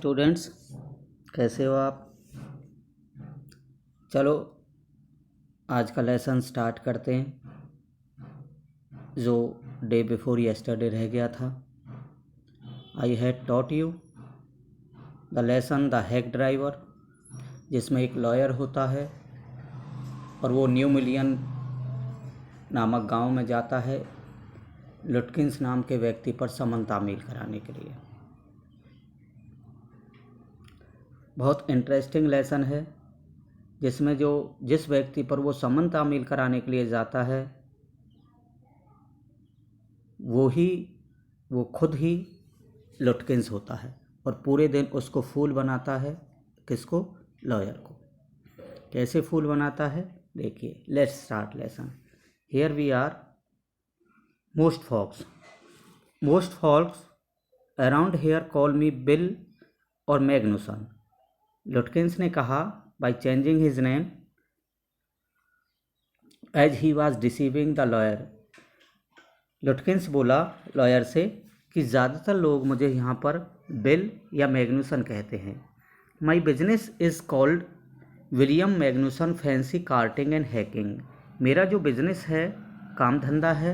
Students, कैसे हो आप? चलो आज का लेसन स्टार्ट करते हैं जो डे बिफोर यस्टरडे रह गया था। I had taught you the lesson the hack driver, जिसमें एक लॉयर होता है और वो न्यू मिलियन नामक गांव में जाता है लुटकिंस नाम के व्यक्ति पर समन तामील कराने के लिए। बहुत इंटरेस्टिंग लेसन है जिसमें जिस व्यक्ति पर वो समन तामील कराने के लिए जाता है वो खुद ही लुटकिंस होता है और पूरे दिन उसको फूल बनाता है। किसको? लॉयर को। कैसे फूल बनाता है देखिए। Let's start lesson. Here we are. Most folks around here call me Bill or Magnuson. Lutkins ने कहा by changing his name as he was deceiving the lawyer. Lutkins बोला लॉयर से कि ज़्यादातर लोग मुझे यहाँ पर बिल या मैग्नुसन कहते हैं। My business is called William Magnuson fancy carting and hacking. मेरा जो बिजनेस है, काम धंधा है,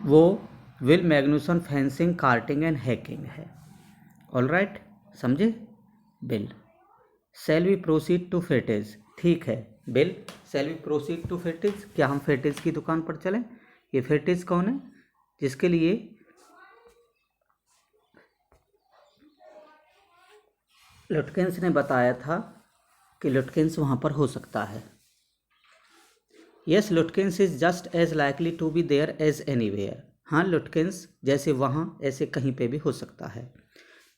वो Will Magnuson fancy carting and hacking है। ऑल राइट, समझे? Bill, shall we proceed to Fritz's. ठीक है Bill, shall we proceed to Fritz's. क्या हम फेटिज की दुकान पर चलें? ये फेटिज कौन है? जिसके लिए लुटकिंस ने बताया था कि लुटकिंस वहाँ पर हो सकता है। Yes, Lutkins is just as likely to be there as anywhere. हाँ, लुटकिंस जैसे वहाँ ऐसे कहीं पे भी हो सकता है।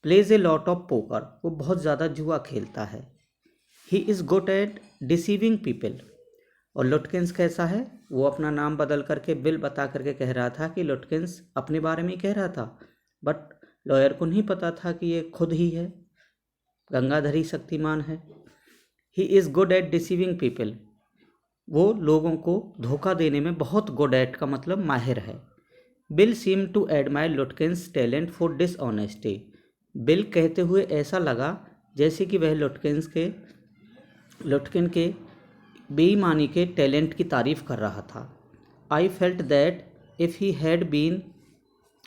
Plays a lot of poker, वो बहुत ज़्यादा जुआ खेलता है। He is good at deceiving people. और लुटकिंस कैसा है? वो अपना नाम बदल करके बिल बता करके कह रहा था कि लुटकिंस अपने बारे में ही कह रहा था, बट लॉयर को नहीं पता था कि ये खुद ही है, गंगाधरी शक्तिमान है। He is good at deceiving people, वो लोगों को धोखा देने में बहुत गुड एट का मतलब माहिर है। Bill seem to admire Lutkins talent for dishonesty. Bill कहते हुए ऐसा लगा जैसे कि वह लुटकिन के बेईमानी के टैलेंट की तारीफ कर रहा था। I felt that if he had been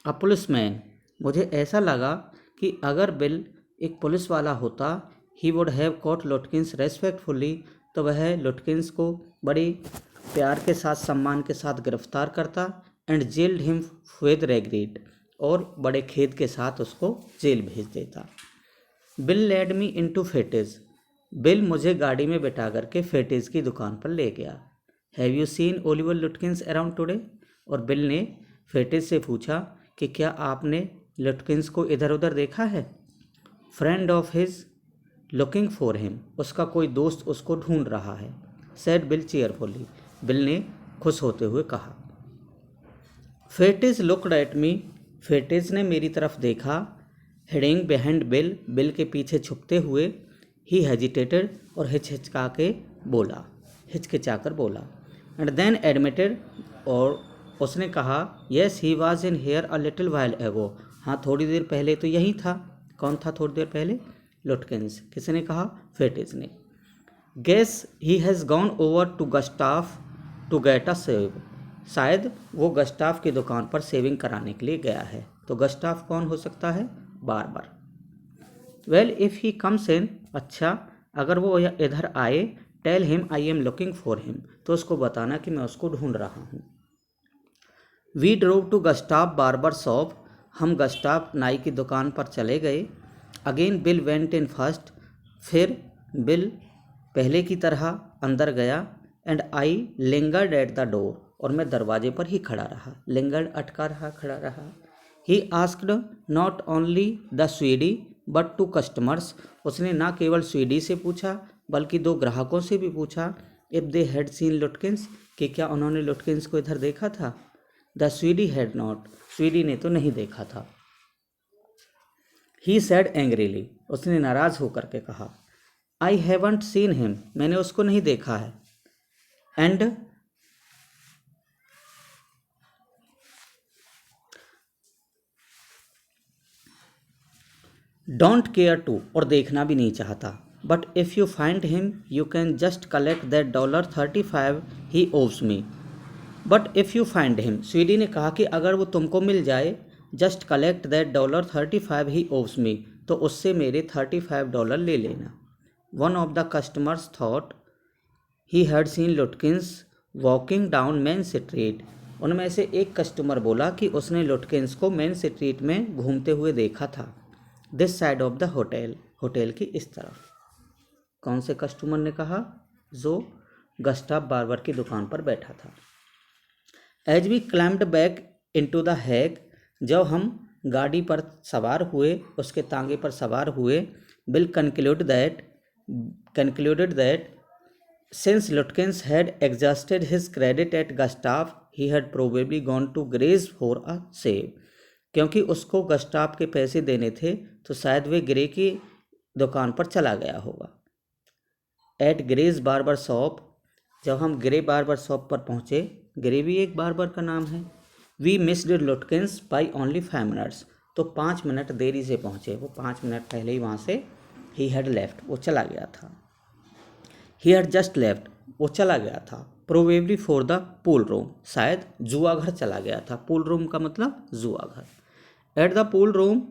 a policeman, मुझे ऐसा लगा कि अगर बिल एक पुलिस वाला होता, he would have caught लुटकिंस respectfully, तो वह लुटकिंस को बड़ी प्यार के साथ, सम्मान के साथ गिरफ्तार करता and jailed him with regret, और बड़े खेद के साथ उसको जेल भेज देता। Bill led me into Fritz's, Bill मुझे गाड़ी में बैठा करके फेटिज की दुकान पर ले गया। Have you seen Oliver लुटकिंस around today? और बिल ने फेटिज से पूछा कि क्या आपने लुटकिंस को इधर उधर देखा है? Friend of his looking for him, उसका कोई दोस्त उसको ढूंढ रहा है। सेड बिल चीयरफुली, बिल ने खुश होते हुए कहा। फेटिज लुक्ड एट मी, फेटिज ने मेरी तरफ देखा। हिडिंग बिहाइंड बिल, बिल के पीछे छुपते हुए। ही हेजिटेटेड, और हिचकिचाकर बोला। एंड देन एडमिटेड, और उसने कहा yes he was in here a little while ago. हाँ, थोड़ी देर पहले तो यही था। कौन था थोड़ी देर पहले? लुटकिंस। किसने कहा? फेटिज ने। Guess he has gone over to Gustaf to get a shave, शायद वो गस्टाफ की दुकान पर सेविंग कराने के लिए गया है। तो गस्टाफ कौन हो सकता है? Barber. Well if he comes in, अच्छा अगर वो इधर आए, tell him I am looking for him, तो उसको बताना कि मैं उसको ढूंढ रहा हूँ। We drove to Gustaf barber shop, हम गस्टाफ नाई की दुकान पर चले गए। Again Bill went in first, फिर बिल पहले की तरह अंदर गया। And I lingered at the door, और मैं दरवाजे पर ही खड़ा रहा। लिंगर्ड, अटका रहा, खड़ा रहा। He asked not only the Swede but two customers, उसने ना केवल स्वीडी से पूछा बल्कि दो ग्राहकों से भी पूछा। इफ़ दे हैड सीन लुटकिंस, कि क्या उन्होंने लुटकिंस को इधर देखा था। द स्वीडी हैड नॉट, स्वीडी ने तो नहीं देखा था। ही सेड एंग्रीली, उसने नाराज होकर के कहा। आई हैवंट सीन हिम, मैंने उसको नहीं देखा है। एंड डोंट केयर टू और देखना भी नहीं चाहता। But if you find him you can just collect that $35 he owes me. But if you find him, Swede ने कहा कि अगर वो तुमको मिल जाए, just collect that $35 he owes me, तो उससे मेरे $35 ले लेना। One of the customers thought he had seen Lutkins walking down Main Street. उनमें से एक कस्टमर बोला कि उसने लुटकिंस को मेन स्ट्रीट में घूमते हुए देखा था। This side of the hotel, hotel की इस तरफ। कौन से कस्टमर ने कहा? जो गस्टाव बार्बर की दुकान पर बैठा था। As we climbed back into the hack, जब हम गाड़ी पर सवार हुए, उसके तांगे पर सवार हुए, bill concluded that since Lutkins had exhausted his credit at Gustav, he had probably gone to Gray's for a save। क्योंकि उसको गस्टाव के पैसे देने थे तो शायद वे ग्रे की दुकान पर चला गया होगा। एट ग्रेज बार्बर शॉप, जब हम ग्रे बार्बर शॉप पर पहुँचे, ग्रे भी एक बार्बर का नाम है। We missed Lutkins by only 5 minutes, तो 5 मिनट देरी से पहुँचे। वो 5 मिनट पहले ही वहाँ से ही हैड लेफ्ट, वो चला गया था। ही हैड जस्ट लेफ्ट, वो चला गया था। Probably for the pool room, शायद जुआ घर चला गया था। पूल रूम का मतलब जुआ घर। At the pool room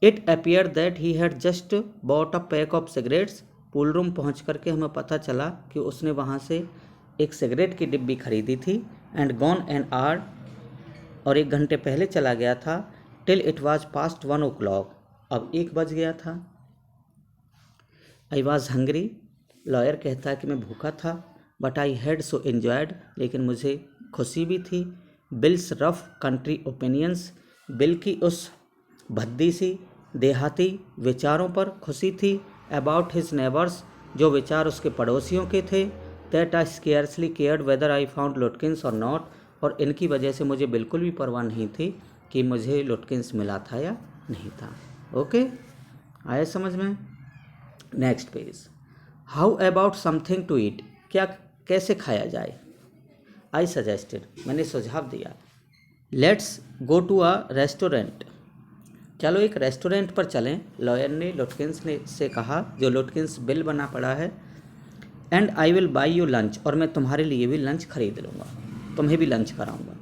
it appear that he had just bought a pack of cigarettes. Pool room पहुँच करके हमें पता चला कि उसने वहाँ से एक सिगरेट की डिब्बी खरीदी थी। एंड गॉन एन आवर, और 1 घंटे पहले चला गया था। Till it was past 1 o'clock, अब 1 बज गया था। आई वॉज हंग्री, लॉयर कहता है कि मैं भूखा था। But I had so enjoyed, लेकिन मुझे खुशी भी थी। Bills rough country opinions, bill की उस भद्दी सी देहाती विचारों पर खुशी थी। अबाउट हिज नेबर्स, जो विचार उसके पड़ोसियों के थे। That I scarcely cared whether I found Lutkins or not, और इनकी वजह से मुझे बिल्कुल भी परवाह नहीं थी कि मुझे लुटकिंस मिला था या नहीं था। ओके, आया समझ में? Next page. How about something to eat, क्या कैसे खाया जाए? आई सजेस्टेड, मैंने सुझाव दिया। Let's go to a restaurant, चलो एक रेस्टोरेंट पर चलें। लॉयर ने लुटकिंस ने से कहा, जो लुटकिंस बिल बना पड़ा है। And I will by you lunch, और मैं तुम्हारे लिए भी लंच खरीद लूँगा, तुम्हें भी लंच कराऊँगा।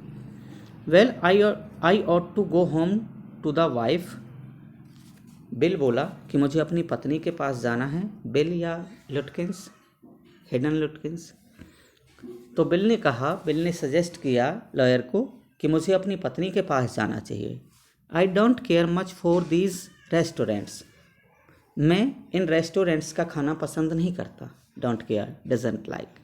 Well I ought to go home to the wife, Bill बोला कि मुझे अपनी पत्नी के पास जाना है। बिल या लुटकिंस, हिडन लुटकिंस। तो बिल ने कहा, बिल ने सजेस्ट किया लॉयर को कि मुझे अपनी पत्नी के पास जाना चाहिए। I don't care much for these restaurants, मैं इन रेस्टोरेंट्स का खाना पसंद नहीं करता। Don't care, doesn't like.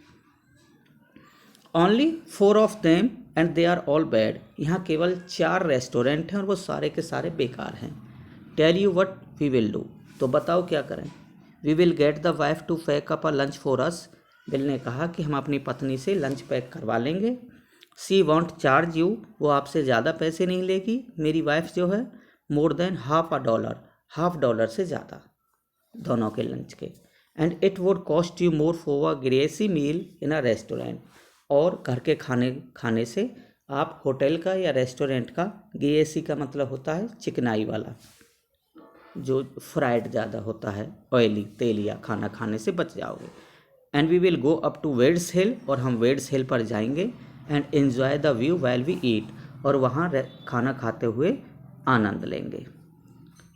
Only 4 of them and they are all bad, यहाँ केवल 4 रेस्टोरेंट हैं और वो सारे के सारे बेकार हैं। Tell you what we will do, तो बताओ क्या करें। We will get the wife to pack up a lunch for us, Bill ने कहा कि हम अपनी पत्नी से लंच पैक करवा लेंगे। सी वॉन्ट चार्ज यू, वो आपसे ज़्यादा पैसे नहीं लेगी, मेरी वाइफ जो है। मोर देन $1/2, $1/2 से ज़्यादा दोनों के लंच के। And it would cost you more for a greasy meal in a restaurant, और घर के खाने से आप होटल का या रेस्टोरेंट का, ग्रेसी का मतलब होता है चिकनाई वाला, जो फ्राइड ज़्यादा होता है, ऑयली तेलिया खाना खाने से बच जाओगे। And we will go up to Wade's Hill, और हम वेड्स हिल पर जाएंगे। And enjoy the view while we eat, और वहाँ खाना खाते हुए आनंद लेंगे।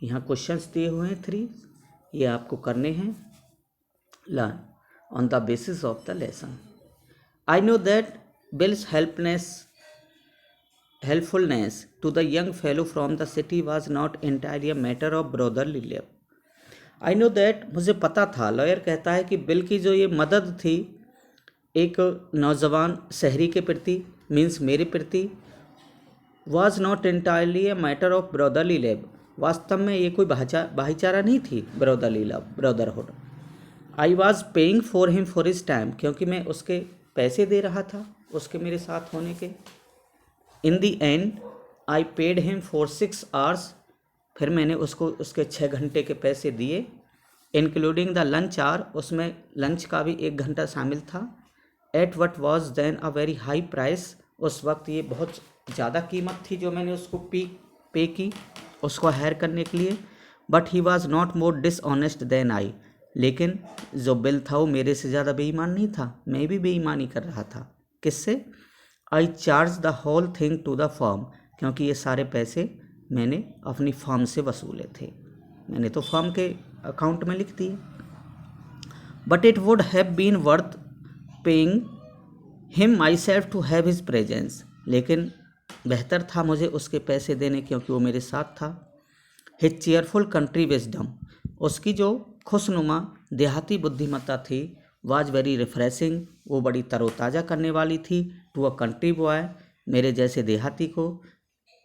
यहाँ क्वेश्चंस दिए हुए हैं 3, ये आपको करने हैं। Learn on the basis of the lesson. I know that bills helpfulness to the young fellow from the city was not entirely a matter of brotherly love। I know that, मुझे पता था, लॉयर कहता है कि bill की जो ये मदद थी एक नौजवान शहरी के प्रति, मीन्स मेरे प्रति, was not entirely a matter of brotherly love, वास्तव में ये कोई भाईचारा नहीं थी, brotherly love, brotherhood। I was paying for him for his time, क्योंकि मैं उसके पैसे दे रहा था, उसके मेरे साथ होने के। In the end I paid him for 6 hours, फिर मैंने उसको उसके 6 घंटे के पैसे दिए। इंक्लूडिंग द लंच आवर, उसमें लंच का भी 1 घंटा शामिल था। At what was then a very high price, उस वक्त ये बहुत ज़्यादा कीमत थी जो मैंने उसको पे की उसको हायर करने के लिए। But he was not more dishonest than I, लेकिन जो बिल था वो मेरे से ज़्यादा बेईमान नहीं था, मैं भी बेईमानी कर रहा था। किससे? I charge the whole thing to the firm, क्योंकि ये सारे पैसे मैंने अपनी फर्म से वसूले थे, मैंने तो फर्म के अकाउंट में लिख दिए। But it would have been worth paying him myself to have his presence, लेकिन बेहतर था मुझे उसके पैसे देने क्योंकि वो मेरे साथ था। हिज चेयरफुल कंट्री विजडम, उसकी जो खुशनुमा देहाती बुद्धिमत्ता थी, वाज वेरी रिफ्रेशिंग, वो बड़ी तरोताज़ा करने वाली थी टू अ कंट्री बॉय, मेरे जैसे देहाती को,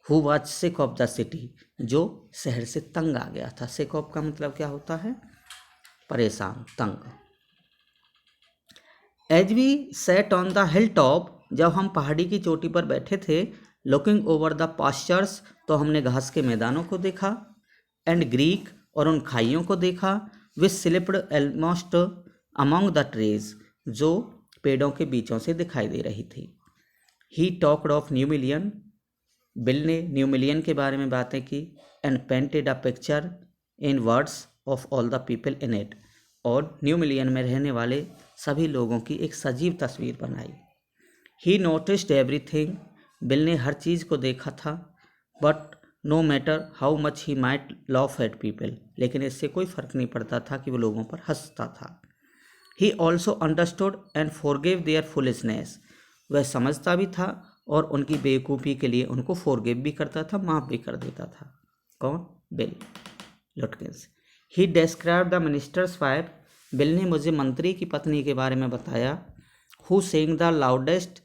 who was sick of the city, जो शहर से तंग आ गया था। सिक ऑफ का मतलब क्या होता है? परेशान, तंग। As we sat on the hill top, जब हम पहाड़ी की चोटी पर बैठे थे, लुकिंग ओवर द पास्चर्स, तो हमने घास के मैदानों को देखा, एंड ग्रीक, और उन खाइयों को देखा, which slipped almost among the trees, जो पेड़ों के बीचों से दिखाई दे रही थी। He talked of New Mullion, Bill ने न्यू मिलियन के बारे में बातें की, and painted a picture in words of all the people in it, और न्यू मिलियन में रहने वाले सभी लोगों की एक सजीव तस्वीर बनाई। ही नोटिस्ड एवरीथिंग, बिल ने हर चीज़ को देखा था, but no matter how much he might laugh at people, लेकिन इससे कोई फ़र्क नहीं पड़ता था कि वो लोगों पर हंसता था। He also understood and forgive their foolishness, वह समझता भी था और उनकी बेवकूफ़ी के लिए उनको फॉरगिव भी करता था, माफ़ भी कर देता था। कौन? Bill लुटकिंस। He describe the ministers wife, bill ने मुझे मंत्री की पत्नी के बारे में बताया, who saying the loudest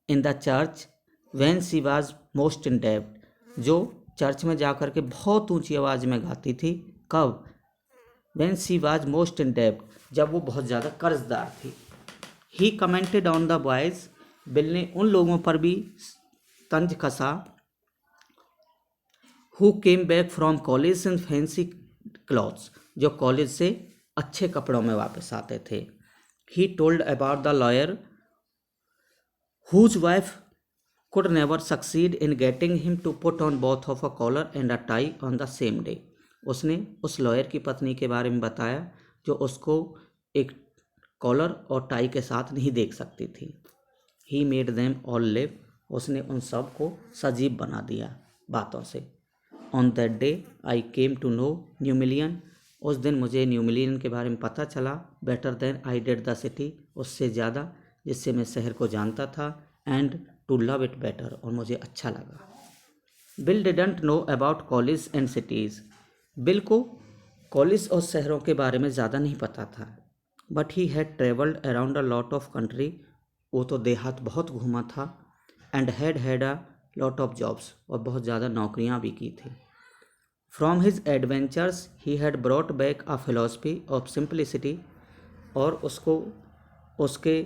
in the church when she was most in डेब्ट, जो चर्च में जाकर के बहुत ऊंची आवाज़ में गाती थी। कब? When she was most in डेब्ट, जब वो बहुत ज़्यादा कर्जदार थी। He commented on the boys, Bill ने उन लोगों पर भी तंज कसा, who came back from college in fancy clothes, जो कॉलेज से अच्छे कपड़ों में वापस आते थे। He told about the lawyer whose wife could never succeed in getting him to put on both of a collar and a tie on the same day, उसने उस लॉयर की पत्नी के बारे में बताया जो उसको एक कॉलर और टाई के साथ नहीं देख सकती थी। He made them all live, उसने उन सब को सजीव बना दिया बातों से। On that day I came to know new million, उस दिन मुझे न्यू मिलियन के बारे में पता चला, better than I did the city, उससे ज़्यादा जिससे मैं शहर को जानता था, and to love it better, और मुझे अच्छा लगा। Bill didn't know about college and cities, Bill को कॉलेज और शहरों के बारे में ज़्यादा नहीं पता था, but he had travelled around a lot of country, वो तो देहात बहुत घूमा था, and had a lot of jobs, और बहुत ज़्यादा नौकरियाँ भी की थी। From his adventures he had brought back a philosophy of simplicity, और उसको उसके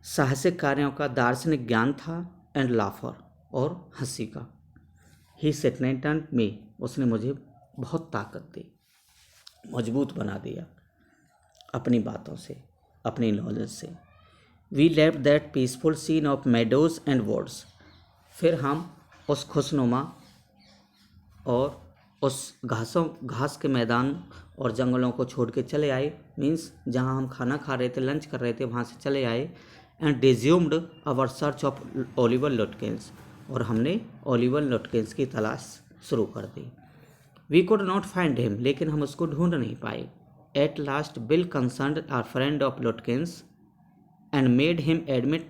साहसिक कार्यों का दार्शनिक ज्ञान था, एंड लाफर, और हंसी का। ही स्ट्रेंथन्ड मी, उसने मुझे बहुत ताकत दी, मजबूत बना दिया अपनी बातों से, अपनी नॉलेज से। We left that peaceful scene of meadows and wards, फिर हम उस खुशनुमा और उस घास के मैदान और जंगलों को छोड़ के चले आए, मीन्स जहाँ हम खाना खा रहे थे, लंच कर रहे थे, वहाँ से चले आए, and resumed our search of Oliver Lutkins, और हमने ओलिवर लुटकिंस की तलाश शुरू कर दी। We could not find him, लेकिन हम उसको ढूंढ नहीं पाए। At last Bill concerned our friend of Lutkins and made him admit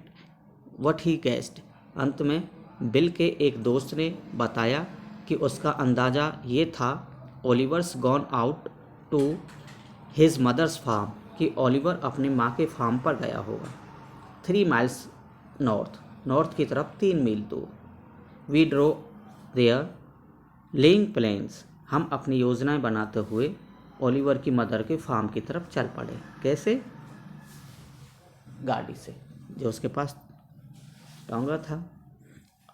what he guessed, अंत में बिल के एक दोस्त ने बताया कि उसका अंदाज़ा ये था, Oliver's gone out to his mother's farm, कि ओलिवर अपनी माँ के फार्म पर गया होगा। 3 miles नॉर्थ की तरफ 3 मील दूर। We drove there laying plans, हम अपनी योजनाएं बनाते हुए ओलिवर की मदर के फार्म की तरफ चल पड़े। कैसे? गाड़ी से, जो उसके पास टोंगा था।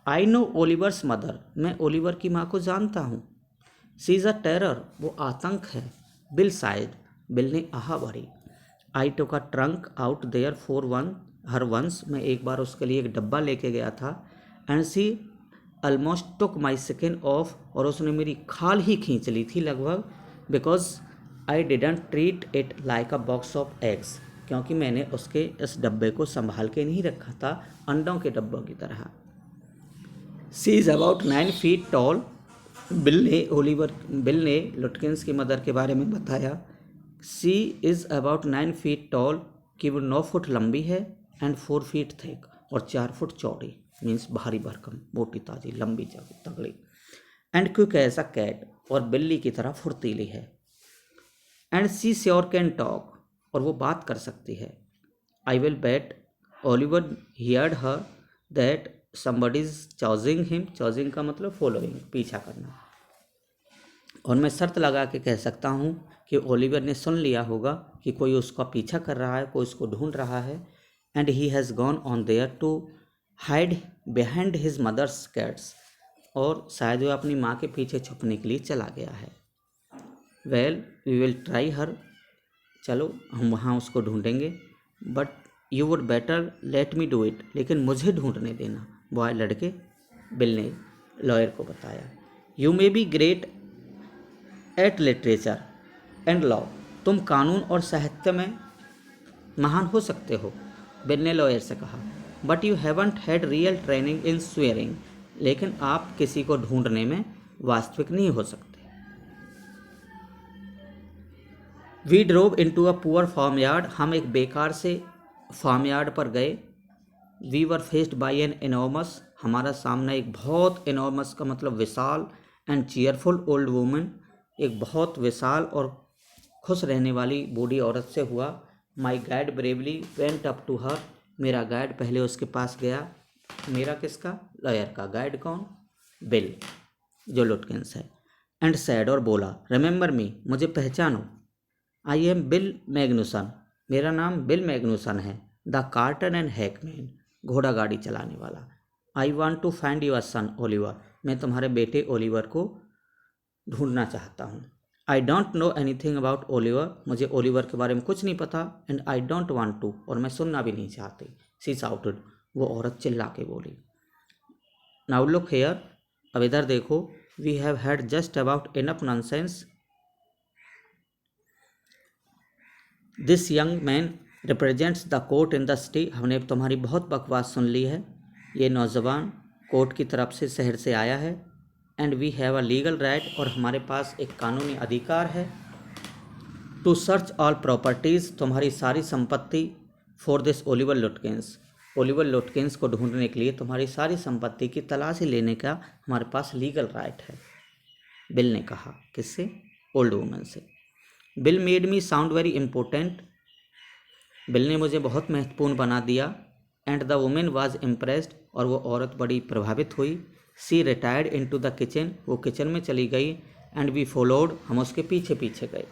आई नो ओलिवर्स मदर, मैं ओलिवर की माँ को जानता हूँ। शी इज़ अ टेरर, वो आतंक है। बिल साइड, बिल ने आहा भरी। I took a trunk out there for her once, मैं एक बार उसके लिए एक डब्बा लेके गया था, and she almost took my skin off, और उसने मेरी खाल ही खींच ली थी लगभग, because I didn't treat it like a box of eggs, क्योंकि मैंने उसके इस डब्बे को संभाल के नहीं रखा था अंडों के डब्बों की तरह। She is about 9 feet tall. Bill ने लुटकिंस की मदर के बारे में बताया। She is about 9 feet tall, कि वो 9 फुट लंबी है, एंड 4 फीट थिक, और 4 फुट चौड़ी, मीन्स भारी भरकम, मोटी ताजी, लंबी तगड़ी, and quick as a cat, और बिल्ली की तरह फुर्तीली है, and she sure can talk, और वो बात कर सकती है। I will bet Oliver heard her that somebody is choosing him, choosing का मतलब फॉलोइंग, पीछा करना, और मैं शर्त लगा के कह सकता हूँ कि ओलिवर ने सुन लिया होगा कि कोई उसका पीछा कर रहा है, कोई उसको ढूंढ रहा है, and he has gone on there to hide behind his mother's cats, और शायद वो अपनी माँ के पीछे छुपने के लिए चला गया है। वेल वी विल ट्राई हर, चलो हम वहाँ उसको ढूंढेंगे, but you would better let me do it, लेकिन मुझे ढूंढने देना, बॉय लड़के, बिल ने लॉयर को बताया। You may be great at literature and law, तुम कानून और साहित्य में महान हो सकते हो, बिल ने लॉयर से कहा, but you haven't had real training in swearing, लेकिन आप किसी को ढूंढने में वास्तविक नहीं हो सकते। We drove into a poor farm yard, हम एक बेकार से फार्म यार्ड पर गए। We were faced by an enormous, हमारा सामना एक बहुत, एनॉर्मस का मतलब विशाल, एंड चीयरफुल ओल्ड वूमेन, एक बहुत विशाल और खुश रहने वाली बूढ़ी औरत से हुआ। My guide bravely went up to her, मेरा गाइड पहले उसके पास गया। मेरा किसका? लॉयर का। गाइड कौन? बिल, जो लुटकिंस है। एंड सैड, और बोला, रिमेंबर मी, मुझे पहचानो, आई एम बिल मैग्नुसन, मेरा नाम बिल मैग्नुसन है, द कार्टर एंड हैकमैन, घोड़ा गाड़ी चलाने वाला। I want to find your son Oliver, मैं तुम्हारे बेटे ओलिवर को ढूंढना चाहता हूँ। I don't know anything about Oliver, मुझे ओलिवर के बारे में कुछ नहीं पता, and I don't want to, और मैं सुनना भी नहीं चाहती। शी शाउटेड, वो औरत चिल्ला के बोली। नाउ लुक हेयर, अब इधर देखो, we have had just about enough nonsense, this young man represents the court in the city, हमने तुम्हारी बहुत बकवास सुन ली है, ये नौजवान कोर्ट की तरफ से शहर से आया है, and we have a legal right, और हमारे पास एक कानूनी अधिकार है, टू सर्च ऑल प्रॉपर्टीज़, तुम्हारी सारी संपत्ति, for this Oliver Lutkins, Oliver Lutkins को ढूंढने के लिए तुम्हारी सारी संपत्ति की तलाशी लेने का हमारे पास लीगल राइट है, बिल ने कहा। किससे? ओल्ड वुमन से। Bill made me sound very important, Bill ने मुझे बहुत महत्वपूर्ण बना दिया। And the woman was impressed, और वो औरत बड़ी प्रभावित हुई। She retired into the kitchen, वो किचन में चली गई। एंड वी फॉलोड, हम उसके पीछे पीछे गए।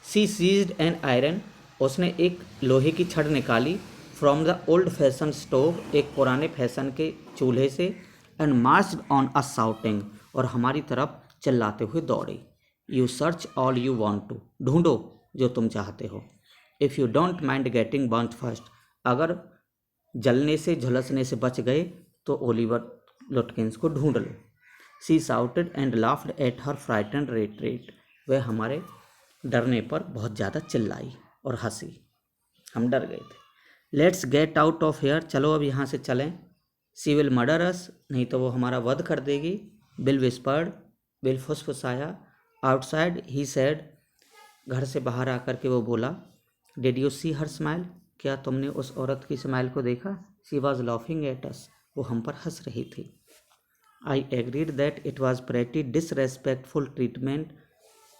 सी सीज्ड एन आयरन, उसने एक लोहे की छड़ निकाली, from the old fashion stove, एक पुराने फैशन के चूल्हे से, and marched on a shouting, और हमारी तरफ चिल्लाते हुए दौड़ी। You search all you want to, ढूंढो जो तुम चाहते हो। If you don't mind getting burnt first, अगर जलने से झुलसने से बच गए तो ओलिवर लुटकिंस को ढूंढ लो। She shouted and laughed at her frightened retreat, वह हमारे डरने पर बहुत ज़्यादा चिल्लाई और हंसी, हम डर गए थे। Let's get out of here, चलो अब यहाँ से चलें। सी विल मर्डर अस, नहीं तो वो हमारा वध कर देगी। बिल विस्पर्ड, बिल फुसफुसाया। आउटसाइड ही सेड, घर से बाहर आकर के वो बोला। Did you see her smile, क्या तुमने उस औरत की स्माइल को देखा? She was laughing at us, वो हम पर हंस रही थी। I agreed that it was pretty disrespectful treatment,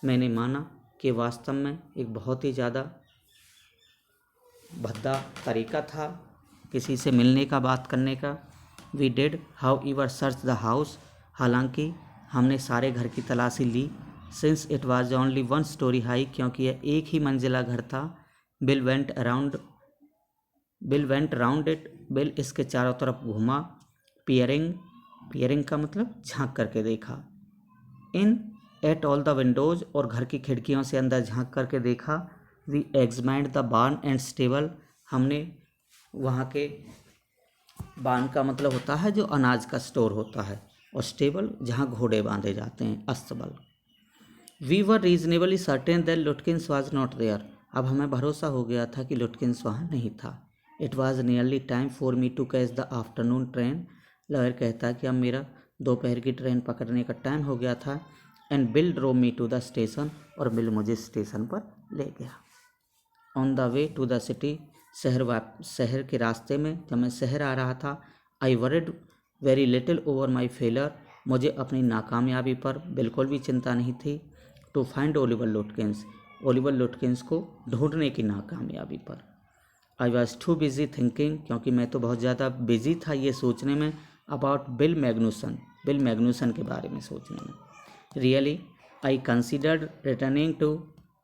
मैंने माना कि वास्तव में एक बहुत ही ज़्यादा भद्दा तरीका था किसी से मिलने का, बात करने का। We did however search the house, हालांकि हमने सारे घर की तलाशी ली। Since it was only 1 story high, क्योंकि यह एक ही मंजिला घर था। Bill went round it, Bill इसके चारों तरफ घूमा। पियरिंग का मतलब झांक करके देखा। In at all the windows, और घर की खिड़कियों से अंदर झांक करके देखा। We examined the barn and stable, हमने वहाँ के, बार्न का मतलब होता है जो अनाज का स्टोर होता है, और स्टेबल जहाँ घोड़े बांधे जाते हैं, अस्तबल। We were reasonably certain that Lutkins was not there. अब हमें भरोसा हो गया था कि लुटकिंस वहाँ नहीं था। It was nearly time for me to catch the afternoon train. Lawyer कहता है कि अब मेरा दोपहर की ट्रेन पकड़ने का टाइम हो गया था। And Bill drove me to the station, और बिल मुझे स्टेशन पर ले गया। On the way to the city, शहर के रास्ते में जब मैं शहर आ रहा था, I worried very little over my failure. मुझे अपनी नाकामयाबी पर बिल्कुल भी चिंता नहीं थी। To find Oliver Lutkins, Oliver Lutkins को ढूंढने की नाकामयाबी पर। I was too busy thinking, क्योंकि मैं तो बहुत ज़्यादा बिजी था ये सोचने में, अबाउट बिल मैग्नूसन के बारे में सोचने में। Really I considered returning to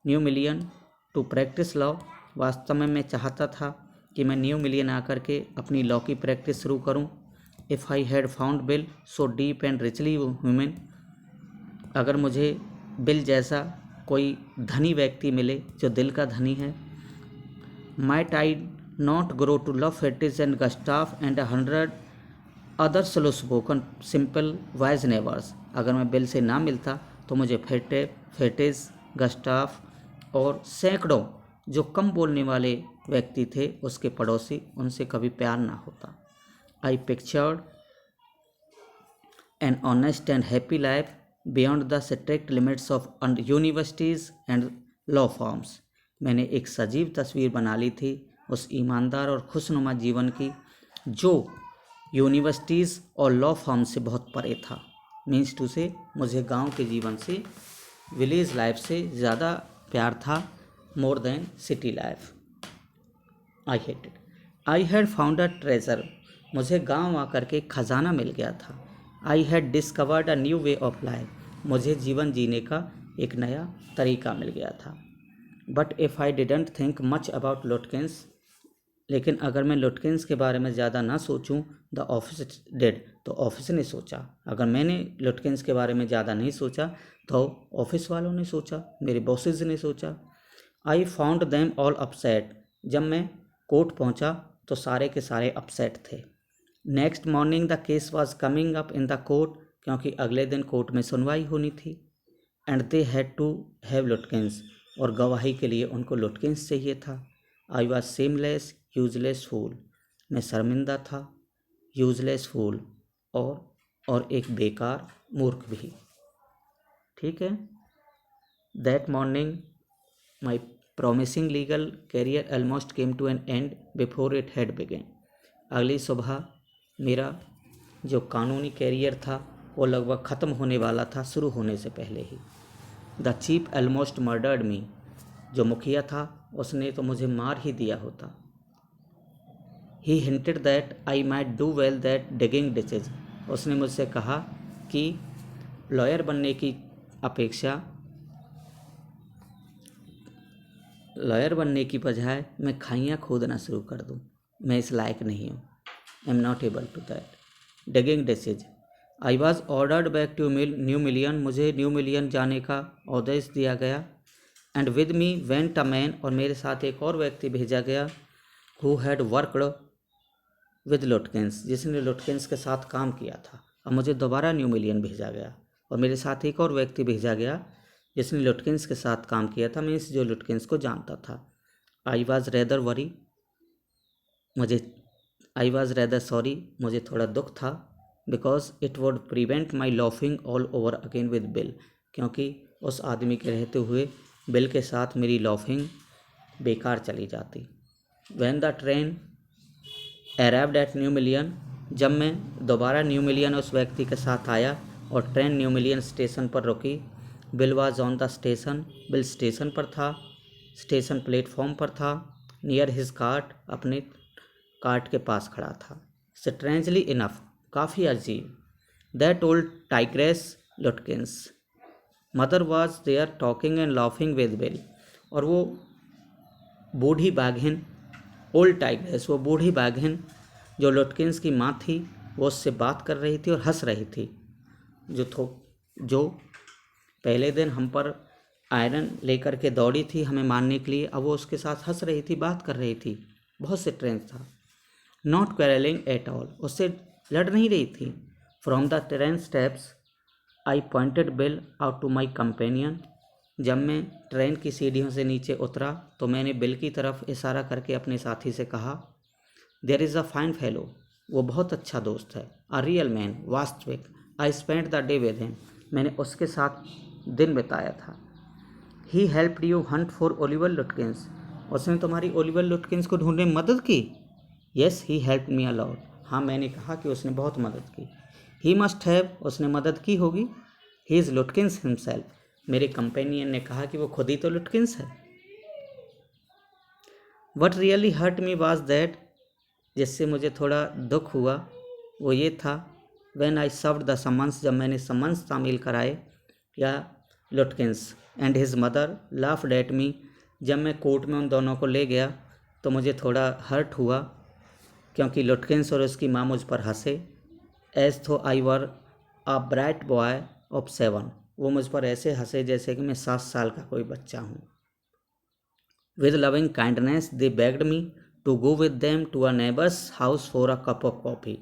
New Mullion to practice law. वास्तव में मैं चाहता था कि मैं न्यू मिलियन आकर के अपनी लॉ की प्रैक्टिस शुरू करूं। If I had found bill so deep and richly human, अगर मुझे बिल जैसा कोई धनी व्यक्ति मिले जो दिल का धनी है, might I not grow to love Fettes and Gustav and 100 other slow spoken simple wise neighbors। अगर मैं बिल से ना मिलता तो मुझे फेटिस, गस्टाफ और सैकड़ों जो कम बोलने वाले व्यक्ति थे उसके पड़ोसी, उनसे कभी प्यार ना होता। I pictured an honest and happy life beyond the strict limits of universities and law forms. मैंने एक सजीव तस्वीर बना ली थी उस ईमानदार और खुशनुमा जीवन की जो यूनिवर्सिटीज़ और लॉ फॉर्म से बहुत परे था। मीन्स टू से मुझे गांव के जीवन से, विलेज लाइफ से ज़्यादा प्यार था, more than city life. I had found a treasure, मुझे गांव आकर के खजाना मिल गया था। I had discovered a new way of life, मुझे जीवन जीने का एक नया तरीका मिल गया था। But if I didn't think much about लुटकिंस, लेकिन अगर मैं लुटकिंस के बारे में ज़्यादा ना सोचूं, द ऑफिस डिड, तो ऑफिस ने सोचा। अगर मैंने लुटकिंस के बारे में ज़्यादा नहीं सोचा तो ऑफिस वालों ने सोचा, मेरे बॉसेज ने सोचा। I found them all upset, जब मैं कोर्ट पहुंचा तो सारे के सारे अपसेट थे। Next morning the case was coming up in the court, क्योंकि अगले दिन कोर्ट में सुनवाई होनी थी। And they had to have Lutkins, और गवाही के लिए उनको लुटकिंस चाहिए था। I was seamless useless fool, मैं शर्मिंदा था, यूजलेस फूल और एक बेकार मूर्ख भी। ठीक है। That morning my promising legal career almost came to an end before it had begun. अगली सुबह मेरा जो कानूनी कैरियर था वो लगभग ख़त्म होने वाला था, शुरू होने से पहले ही। द चीफ ऑलमोस्ट मर्डर्ड मी, जो मुखिया था उसने तो मुझे मार ही दिया होता। He hinted that I might do well that digging ditches, उसने मुझसे कहा कि लॉयर बनने की अपेक्षा, लॉयर बनने की बजाय मैं खाइयाँ खोदना शुरू कर दूँ, मैं इस लायक नहीं हूँ। I am not able to that digging ditches. I was ordered back to New Mullion, मुझे न्यू मिलियन जाने का आदेश दिया गया। And with me went a man, और मेरे साथ एक और व्यक्ति भेजा गया, who had worked with Lutkins, जिसने लुटकिंस के साथ काम किया था। अब मुझे दोबारा न्यू मिलियन भेजा गया और मेरे साथ एक और व्यक्ति भेजा गया जिसने लुटकिंस के साथ काम किया था, मीन्स जो लुटकिंस को जानता था। I was rather worry, I was rather sorry, मुझे थोड़ा दुख था, because it would prevent my laughing all over again with bill, क्योंकि उस आदमी के रहते हुए बिल के साथ मेरी लॉफिंग बेकार चली जाती। When the train arrived at new million, जब मैं दोबारा न्यू मिलियन उस व्यक्ति के साथ आया और ट्रेन न्यू मिलियन स्टेशन पर रुकी, Bill was on the station, Bill station पर था, स्टेशन प्लेटफॉर्म पर था, नियर हिज कार्ट, अपने कार्ट के पास खड़ा था। स्ट्रेंजली इनफ, काफ़ी अजीब, that old tigress Lutkins mother was there talking and laughing with Bill, और वो बूढ़ी बाघिन, ओल्ड टाइग्रेस, वो बूढ़ी बाघिन जो लुटकिंस की माँ थी, वो उससे बात कर रही थी और हंस रही थी। जो पहले दिन हम पर आयरन लेकर के दौड़ी थी हमें मारने के लिए, अब वो उसके साथ हंस रही थी, बात कर रही थी, बहुत स्ट्रेंज था। नॉट क्वेरलिंग एट ऑल, उससे लड़ नहीं रही थी। From the train steps I pointed Bill out to my companion, जब मैं ट्रेन की सीढ़ियों से नीचे उतरा तो मैंने बिल की तरफ इशारा करके अपने साथी से कहा, there is a fine fellow, वो बहुत अच्छा दोस्त है, अ रियल मैन, वास्तविक, I spend the day with him, मैंने उसके साथ दिन बिताया था। He helped you hunt for Oliver Lutkins, उसने तुम्हारी ओलिवर लुटकिंस को ढूंढने में मदद की। Yes he help me a lot, हाँ मैंने कहा कि उसने बहुत मदद की। ही मस्ट हैव, उसने मदद की होगी। ही इज़ लुटकिंस हिमसेल्फ, मेरे कंपेनियन ने कहा कि वो खुद ही तो लुटकिंस है। What really hurt me was that, जिससे मुझे थोड़ा दुख हुआ वो ये था, when I served the summons, जब मैंने समन्स तामील कराए, या Lutkins and his mother laughed at me, जब मैं कोर्ट में उन दोनों को ले गया तो मुझे थोड़ा हर्ट हुआ क्योंकि लुटकिंस और उसकी माँ मुझ पर हंसे। एज थो आई वर अ ब्राइट बॉय ऑफ 7, वो मुझ पर ऐसे हंसे जैसे कि मैं 7 साल का कोई बच्चा हूँ। With loving kindness they begged me to go with them to a neighbour's house for a cup of coffee,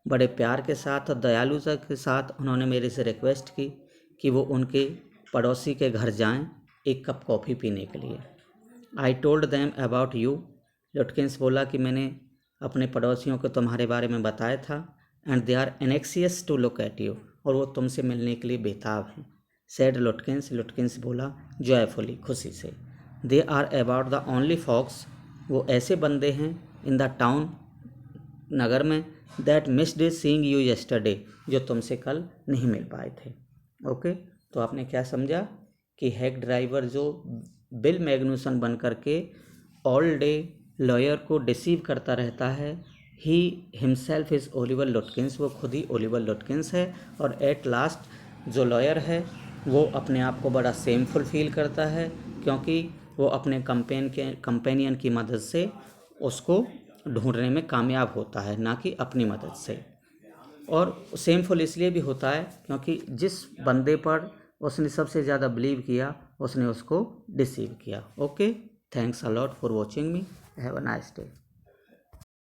बड़े प्यार के साथ और दयालुता के साथ उन्होंने मेरे से रिक्वेस्ट की कि वो उनके पड़ोसी के घर जाएं एक कप कॉफ़ी पीने के लिए। I told them about you, लुटकिंस बोला कि मैंने अपने पड़ोसियों को तुम्हारे बारे में बताया था, and they are anxious to look at you, और वो तुमसे मिलने के लिए बेताब हैं। सैड लुटकिंस, लुटकिंस बोला जॉयफुली, खुशी से। They are about the only folks, वो ऐसे बंदे हैं इन द टाउन, नगर में, that missed seeing you yesterday, जो तुमसे कल नहीं मिल पाए थे। ओके, तो आपने क्या समझा कि हैक ड्राइवर जो बिल मैग्नुसन बन करके ऑल डे लॉयर को डिसीव करता रहता है, ही हिमसेल्फ इज़ ओलिवर लुटकिंस, वो खुद ही ओलिवर लुटकिंस है। और एट लास्ट जो लॉयर है वो अपने आप को बड़ा सेमफुल फील करता है क्योंकि वो अपने कंपेनियन की मदद से उसको ढूंढने में कामयाब होता है, ना कि अपनी मदद से। और सेमफुल इसलिए भी होता है क्योंकि जिस बंदे पर उसने सबसे ज़्यादा बिलीव किया उसने उसको डिसीव किया। Okay, thanks a lot for watching me, have a nice day.